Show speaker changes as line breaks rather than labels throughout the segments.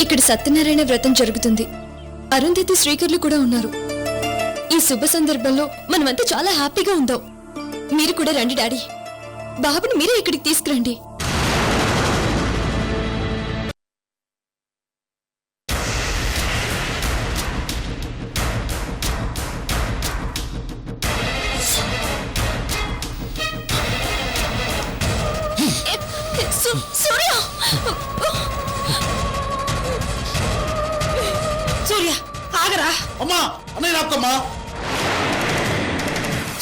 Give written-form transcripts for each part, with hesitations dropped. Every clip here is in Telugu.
ఇక్కడ సత్యనారాయణ వ్రతం జరుగుతుంది. అరుంధతి శ్రీకర్లు కూడా ఉన్నారు. ఈ శుభ సందర్భంలో మనమంతా చాలా హ్యాపీగా ఉందాం. మీరు కూడా రండి డాడీ. బాబుని మీరే ఇక్కడికి తీసుకురండి. సూర్య,
సూర్య ఆగరా.
అమ్మా అన్నయ్య రాకమ్మా.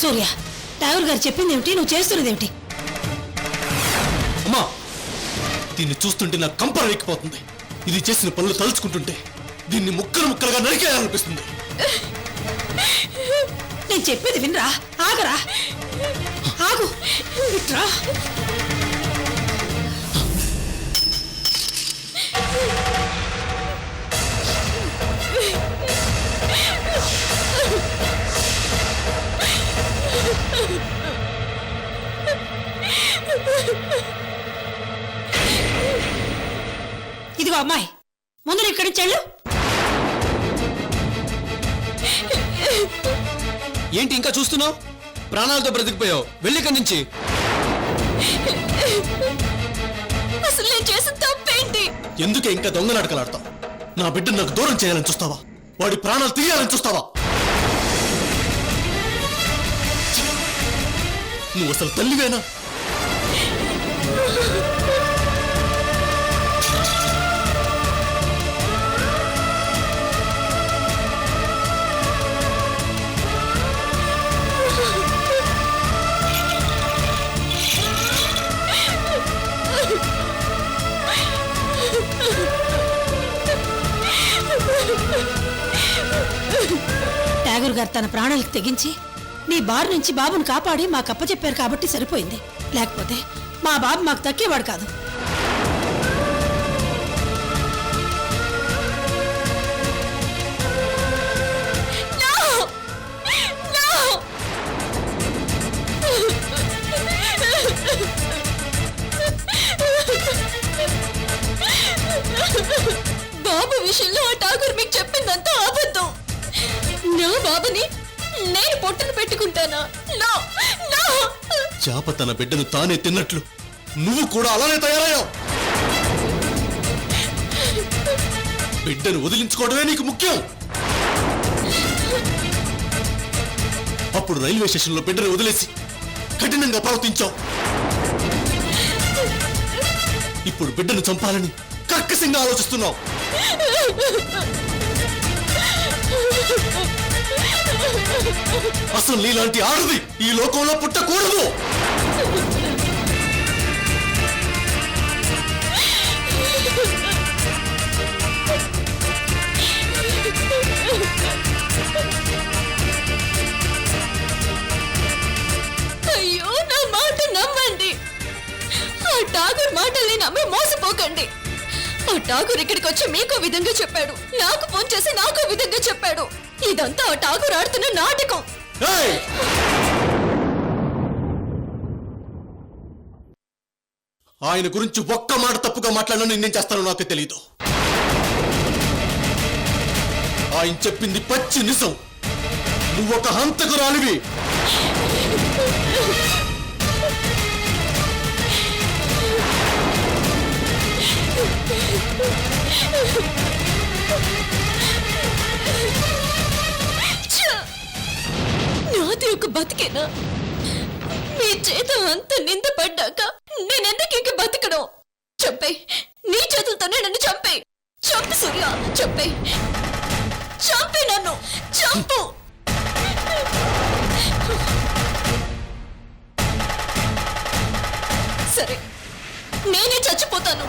సూర్య, ఠాగూర్ గారు చెప్పింది ఏమిటి, నువ్వు చేస్తున్నదేమిటి?
అమ్మా దీన్ని చూస్తుంటే నాకు కంపరం ఎక్కిపోతుంది. ఇది చేసిన పనులు తలుచుకుంటుంటే దీన్ని ముక్కలు ముక్కలుగా నరికేయాలనిపిస్తుంది.
నేను చెప్పేది వినరా. ఆగరా, ఆగు. ఇట్రా. ఇదిగో అమ్మాయి, ముందు ఇక్కడి నుంచి వెళ్ళు.
ఏంటి ఇంకా చూస్తున్నావు? ప్రాణాలతో బ్రతికిపోయావు, వెళ్ళిక్కడి నుంచి.
అసలు నేను చేసిన తప్పేంటి?
ఎందుకే ఇంకా దొంగ నాటకాలాడతావు? నా బిడ్డను నాకు దూరం చేయాలని చూస్తావా? వాడి ప్రాణాలు తీయాలని చూస్తావా? నువ్వు అసలు తల్లివేనా?
ఠాగూర్ గారు తన ప్రాణాలకు తెగించి నీ బారి నుంచి బాబుని కాపాడి మాకు అప్పచెప్పారు కాబట్టి సరిపోయింది. లేకపోతే మా బాబు మాకు దక్కేవాడు కాదు.
బాబు విషయంలో ఆ ఠాగూర్ మీకు చెప్పిందంతా అబద్ధం. నా బాబుని నేను పొట్టున పెట్టుకుంటానా?
చేప తన బిడ్డను తానే తిన్నట్లు నువ్వు కూడా అలానే తయారయ్యావు. బిడ్డను వదిలించుకోవడమే నీకు ముఖ్యం. అప్పుడు రైల్వే స్టేషన్లో బిడ్డను వదిలేసి కఠినంగా ప్రవర్తించావు. ఇప్పుడు బిడ్డను చంపాలని కర్కశంగా ఆలోచిస్తున్నావు. అసలు నీలాంటి ఆడది ఈ లోకంలో పుట్టకూడదు.
అయ్యో, నా మాట నమ్మండి. ఆ ఠాగూర్ మాటల్ని నమ్మి మోసపోకండి. ఆ ఠాగూర్ ఇక్కడికి వచ్చి మీకో విధంగా చెప్పాడు, నాకు ఫోన్ చేసి నాకో విధంగా చెప్పాడు. ఇదంతా ఆ ఠాగూర్ ఆడుతున్న నాటకం.
ఆయన గురించి ఒక్క మాట తప్పుగా మాట్లాడను నేనేం చేస్తానో నాకు తెలియదు. ఆయన చెప్పింది పచ్చి నిజం. నువ్వొక హంతకురాలివి.
నాది ఒక బతికేనా? మీ చేత అంత నింద పడ్డాక నేనెందుకు ఇంక బతకడం? చంపే, నీ చేతులతోనే నన్ను చంపే. చంపు సూర్య, చంపే, చంపే, నన్ను చంపు. సరే, నేనే చచ్చిపోతాను.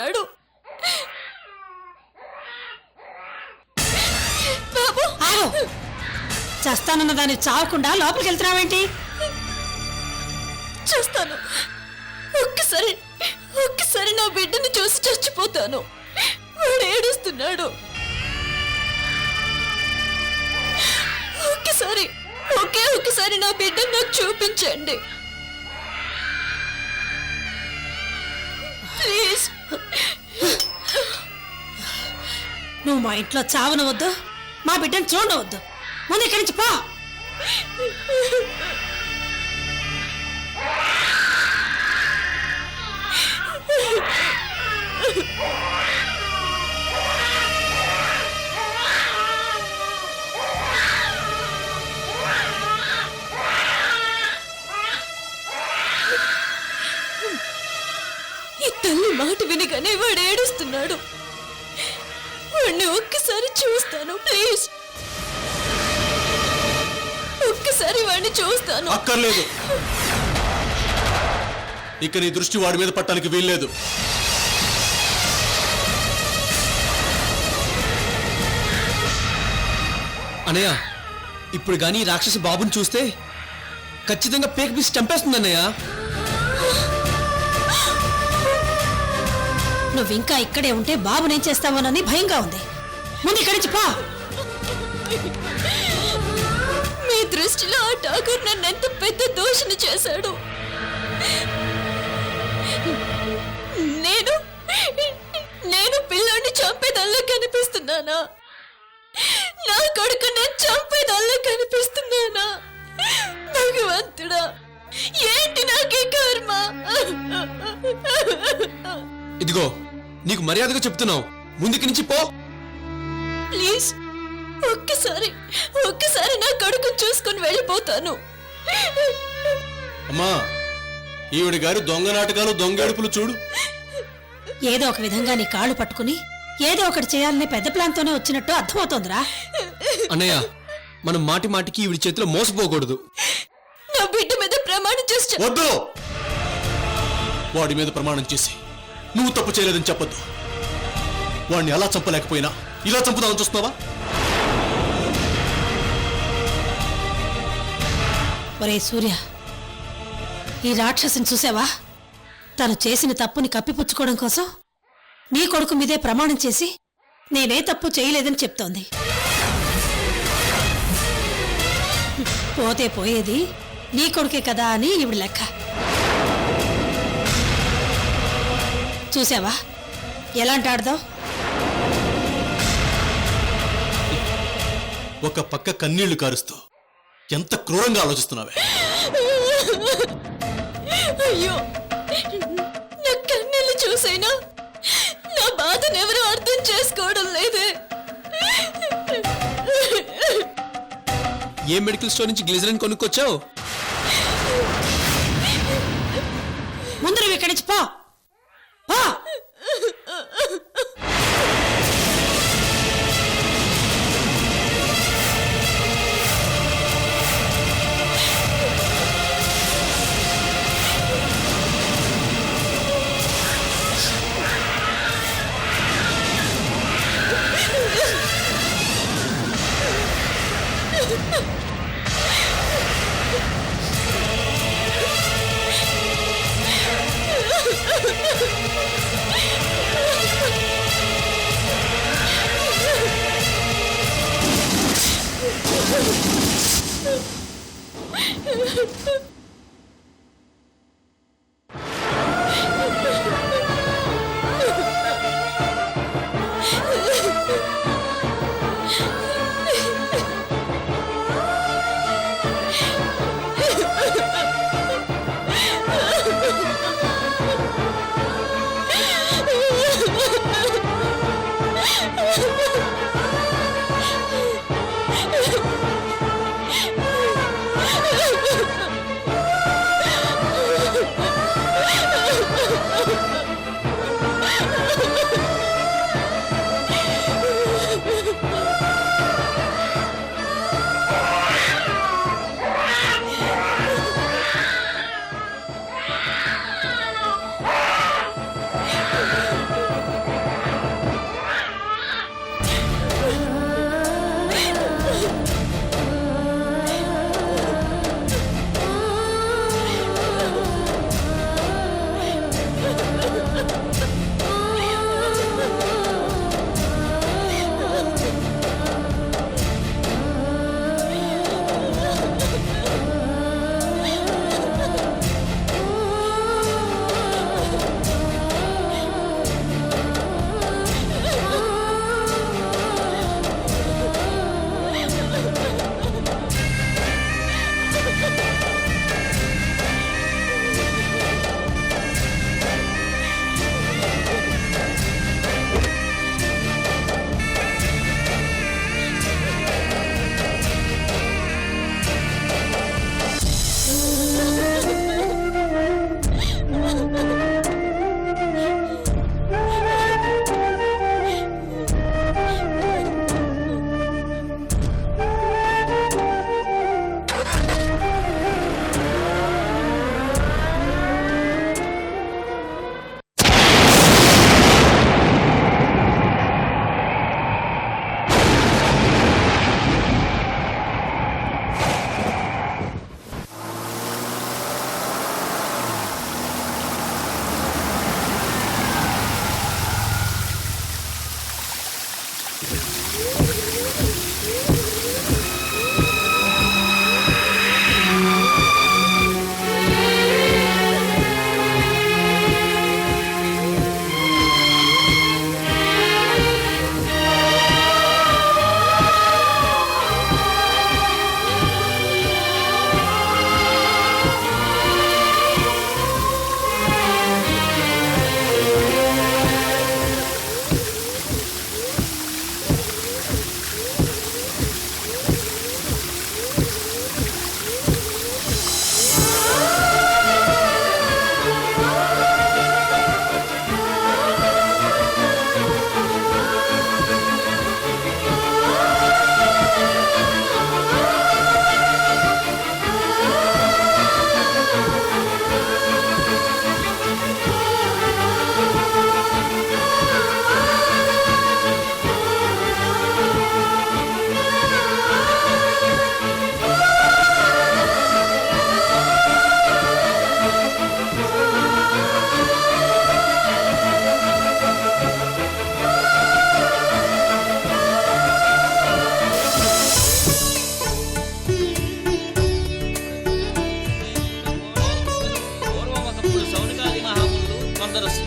ఏడుస్తున్నాడు. బాబు
ఆగు. చస్తానన్న దాన్ని చావకుండా లోపలికి వెళ్తున్నావేంటి?
చేస్తాను. ఒక్కసారి నా బిడ్డను చూసి చచ్చిపోతాను. వాడు ఏడుస్తున్నాడు. ఒక్కసారి నా బిడ్డను నాకు చూపించండి ప్లీజ్.
నువ్వు మా ఇంట్లో చావనవద్దు, మా బిడ్డను చూడవద్దు. ముందు ఇక్కడి నుంచి పో.
ఈ తల్లి మాట వినగానే వాడు ఏడుస్తున్నాడు. వాడిని ఒక్కసారి చూస్తాను ప్లీజ్. ఒక్కసారి వాడిని చూస్తాను.
అక్కర్లేదు. ఇక నీ దృష్టి వాడి మీద పట్టడానికి వీల్లేదు.
అన్నయ్య, ఇప్పుడు గానీ రాక్షసి బాబుని చూస్తే ఖచ్చితంగా పేక్ పీసి చంపేస్తుంది అన్నయ్య.
నువ్వు ఇంకా ఇక్కడే ఉంటే బాబునేం చేస్తావోనని భయంగా ఉంది. ముందు ఇక్కడి నుంచి పో.
మీ దృష్టిలో ఆ ఠాకూర్ నన్ను ఎంత పెద్ద దోషిని చేశాడు. నేను పిల్లాన్ని చంపేదల్లా కనిపిస్తున్నానా? నా కొడుకు నేను చంపేదల్లా కనిపిస్తున్నానా? భగవంతుడా, ఏంటి నాకే కర్మ?
ఇదిగో నీకు మర్యాదగా చెప్తున్నావు, ముందుకి నుంచి పో.
ప్లీజ్ ఒక్కసారి నా కొడుకు చూసుకుని వెళ్ళిపోతాను.
అమ్మా, ఈవిడ గారి దొంగ నాటకాలు, దొంగడుపులు చూడు.
ఏదో ఒక విధంగా నీ కాళ్ళు పట్టుకుని ఏదో ఒకటి చేయాలనే పెద్ద ప్లాన్తోనే వచ్చినట్టు అర్థమవుతోందిరా.
అన్నయ్య, మనం మాటి మాటికి ఈవిడి చేతిలో మోసపోకూడదు.
నా బిడ్డ మీద ప్రమాణం చేసి
వద్దు. వాడి మీద ప్రమాణం చేసి నువ్వు తప్పు చేయలేదని చెప్పొద్దు. వాడిని అలా చంపలేకపోయినా ఇలా చంపుదామని చూస్తున్నావా?
ఒరే సూర్య, ఈ రాక్షసిని చూసావా? తను చేసిన తప్పుని కప్పిపుచ్చుకోవడం కోసం నీ కొడుకు మీదే ప్రమాణం చేసి నేనే తప్పు చేయలేదని చెప్తోంది. పోతే పోయేది నీ కొడుకే కదా అని ఈవిడ లెక్క. చూసావా ఎలాంటి ఆడదావు?
ఒక పక్క కన్నీళ్లు కారుస్తూ ఎంత క్రూరంగా ఆలోచిస్తున్నావే.
అయ్యో, నా కన్నీళ్ళు చూసైనా నా బాధను ఎవరు అర్థం చేసుకోవడం లేదే.
ఏ మెడికల్ స్టోర్ నుంచి గ్లిజరిన్ కొనుక్కొచ్చావు?
ముందు నువ్వు ఇక్కడి నుంచి పో. పో.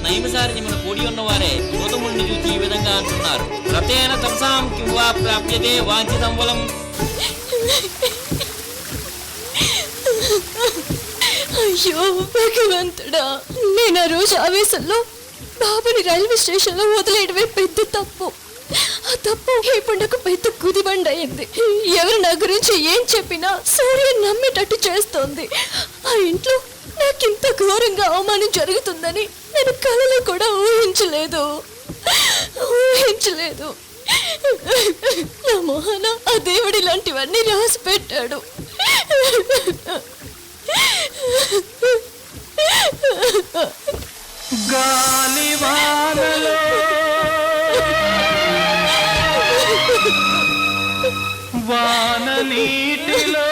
నైమసారణ్యమున కూడి ఉన్నవారే గౌతముని చూచి ఈ విధంగా అంటున్నారు. రతేన తపసాం కింవా ప్రాప్యతే వాంఛితం బలం.
అయ్యో భగవంతుడా, నేను ఆ రోజు ఆవేశంలో బాబుని రైల్వే స్టేషన్ లో వదిలేయడమే పెద్ద తప్పు. ఆ తప్పు ఇప్పుడు నాకు పెద్ద కుదిబండ అయింది. ఎవరు నా గురించి ఏం చెప్పినా సూర్య నమ్మేటట్టు చేస్తోంది. ఆ ఇంట్లో నాకింత ఘోరంగా అవమానం జరుగుతుందని నేను కలలో కూడా ఊహించలేదు. నా మోహన ఆ దేవుడి లాంటివన్నీ రాసి పెట్టాడు.
గాలివానలో వాన నీటిలో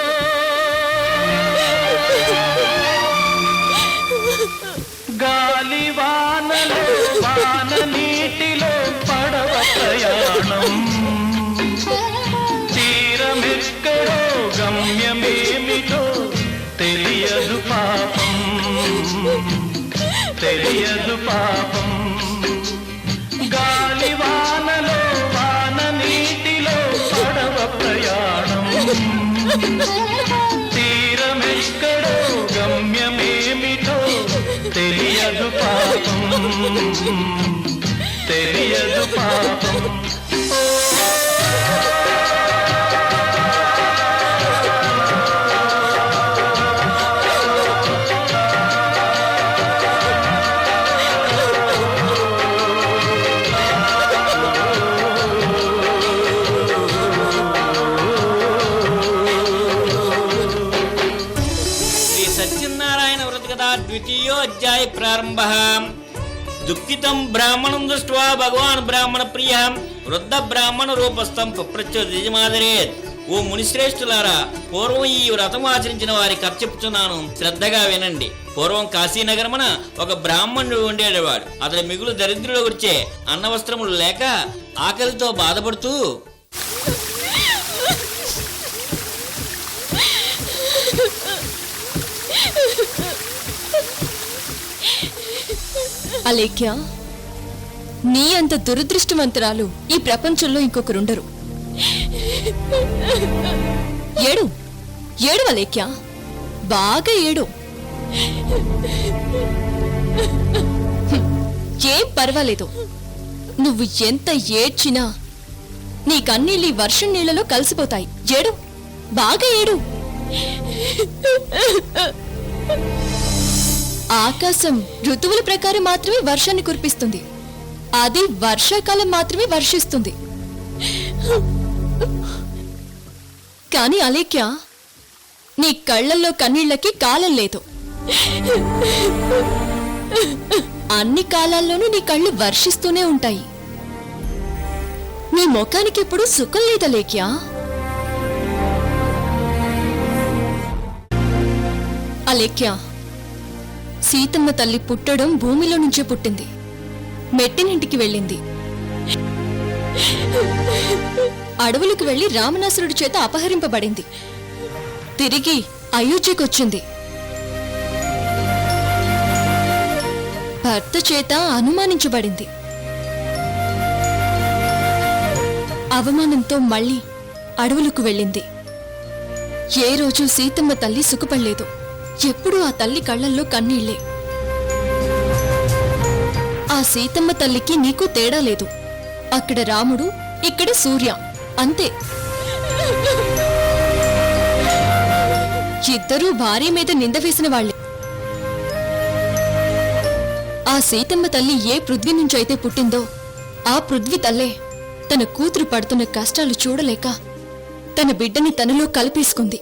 గాలివానలో వాన నీటిలో పడవ ప్రయాణం తీరమెక్కడో గమ్యమేమిటో తెలియదు పాపం గాలివానలో వాన నీటిలో పడవ ప్రయాణం తీరమెక్కడో గమ్యమేమిటో తెలియదు పాపం
ద్వితీయోధ్యాయ ప్రారంభ. దుఃఖితం బ్రాహ్మణం దృష్ట్వా భగవాన్ బ్రాహ్మణ ప్రియ వృద్ధ బ్రాహ్మణ రూపస్థం పప్రచ్యోదిమాదరేత్. ఓ మునిశ్రేష్ఠులారా, పూర్వం ఈ వ్రతం ఆచరించిన వారి కథ చెప్తున్నాను, శ్రద్ధగా వినండి. పూర్వం కాశీనగరమున ఒక బ్రాహ్మణుడు ఉండేవాడు. అతని మిగులు దరిద్రుల గురించే అన్నవస్త్రములు లేక ఆకలితో బాధపడుతూ
అలేఖ్య, నీ అంత దురదృష్టవంతురాలు ఈ ప్రపంచంలో ఇంకొకరుండరు. ఏడు ఏడు అలేఖ్య, బాగా ఏడు. ఏం పర్వాలేదు, నువ్వు ఎంత ఏడ్చినా నీ కన్నీళ్ళు ఈ వర్షం నీళ్లలో కలిసిపోతాయి. ఏడు, బాగా ఏడు. ఆకాశం ఋతువుల ప్రకారం మాత్రమే వర్షాన్ని కురిపిస్తుంది. అది వర్షాకాలం మాత్రమే వర్షిస్తుంది. కానీ అలేఖ్య, నీ కళ్ళల్లో కన్నీళ్లకి కాలం లేదు. అన్ని కాలాల్లోనూ నీ కళ్ళు వర్షిస్తూనే ఉంటాయి. నీ ముఖానికి ఎప్పుడు సుఖం లేదు అలేఖ్య. అలేఖ్య, సీతమ్మ తల్లి పుట్టడం భూమిలో నుంచే పుట్టింది. మెట్టినింటికి వెళ్ళింది. అడవులకు వెళ్లి రావణాసురుడి చేత అపహరింపబడింది. తిరిగి అయోధ్యకొచ్చింది. భర్త చేత అనుమానించబడింది. అవమానంతో మళ్ళీ అడవులకు వెళ్ళింది. ఏ రోజు సీతమ్మ తల్లి సుఖపడలేదు. ఎప్పుడూ ఆ తల్లి కళ్ళల్లో కన్నీళ్లే. ఆ సీతమ్మ తల్లికి నీకు తేడా లేదు. అక్కడ రాముడు, ఇక్కడ సూర్య, అంతే. ఇద్దరూ భార్య మీద నింద వేసిన వాళ్లే. ఆ సీతమ్మ తల్లి ఏ పృథ్వీ నుంచైతే పుట్టిందో ఆ పృథ్వీ తల్లే తన కూతురు పడుతున్న కష్టాలు చూడలేక తన బిడ్డని తనలో కలిపేసుకుంది.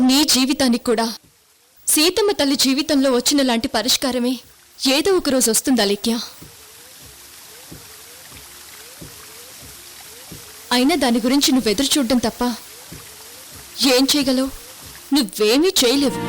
నీ జీవితానికి కూడా సీతమ్మ తల్లి జీవితంలో వచ్చిన లాంటి పరిష్కారమే ఏదో ఒకరోజు వస్తుంది అలేఖ్య. అయినా దాని గురించి నువ్వెదురు చూడడం తప్ప ఏం చేయగలవు? నువ్వేమీ చేయలేవు.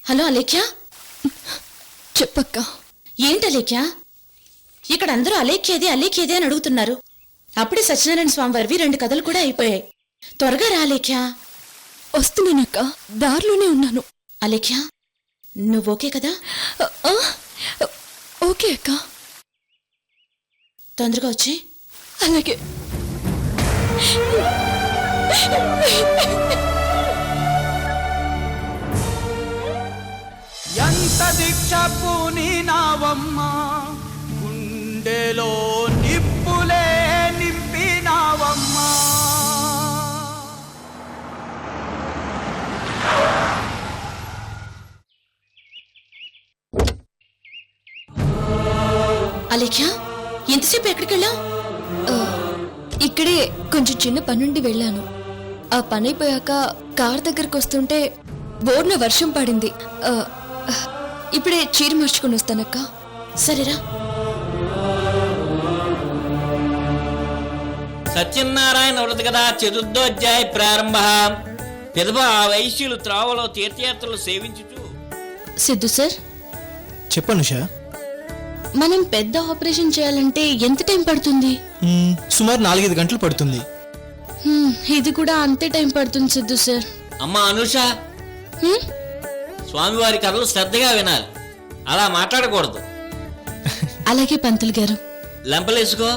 హలో అలేఖ్య, చెప్పక్క. ఏంటి అలేఖ్య, ఇక్కడ అందరూ అలేఖ్యది అలేఖ్యది అని అడుగుతున్నారు. అప్పుడే సత్యనారాయణ స్వామి వారివి 2 కథలు కూడా అయిపోయాయి. త్వరగా రా అలేఖ్య. వస్తున్నానక్క, దారిలోనే ఉన్నాను. అలేఖ్య, నువ్వు ఓకే కదా? ఓకే అక్క. తొందరగా వచ్చి. అలాగే.
ఎంత దీక్ష పూనినావమ్మా, గుండెలో నిప్పులే నింపినావమ్మా.
అలేఖ్య, ఎంతసేపు ఎక్కడికి వెళ్ళావు? ఇక్కడే కొంచెం చిన్న పనుండి వెళ్ళాను. ఆ పని అయిపోయాక కార్ దగ్గరకు వస్తుంటే బోర్న వర్షం పడింది. ఇప్పుడే చీర మార్చుకుని వస్తానక్క. సరేరా.
సత్యనారాయణ వ్రత కథ చతుర్థోధ్యాయ ప్రారంభ. పిదప ఆ వైశ్యులు త్రావలో తీర్థయాత్రలు సేవించుచు.
సిద్ధు సార్,
చెప్పనుషా.
మనం పెద్ద ఆపరేషన్ చేయాలంటే ఎంత టైం పడుతుంది?
సుమారు 4-5 గంటలు పడుతుంది.
ఇది కూడా అంతే టైం పడుతుంది సిద్ధు సార్.
అమ్మా అనుష, స్వామివారి కథలు శ్రద్ధగా వినాలి, అలా మాట్లాడకూడదు.
అలాగే పంతులు గారు.
లెంపలేసుకో.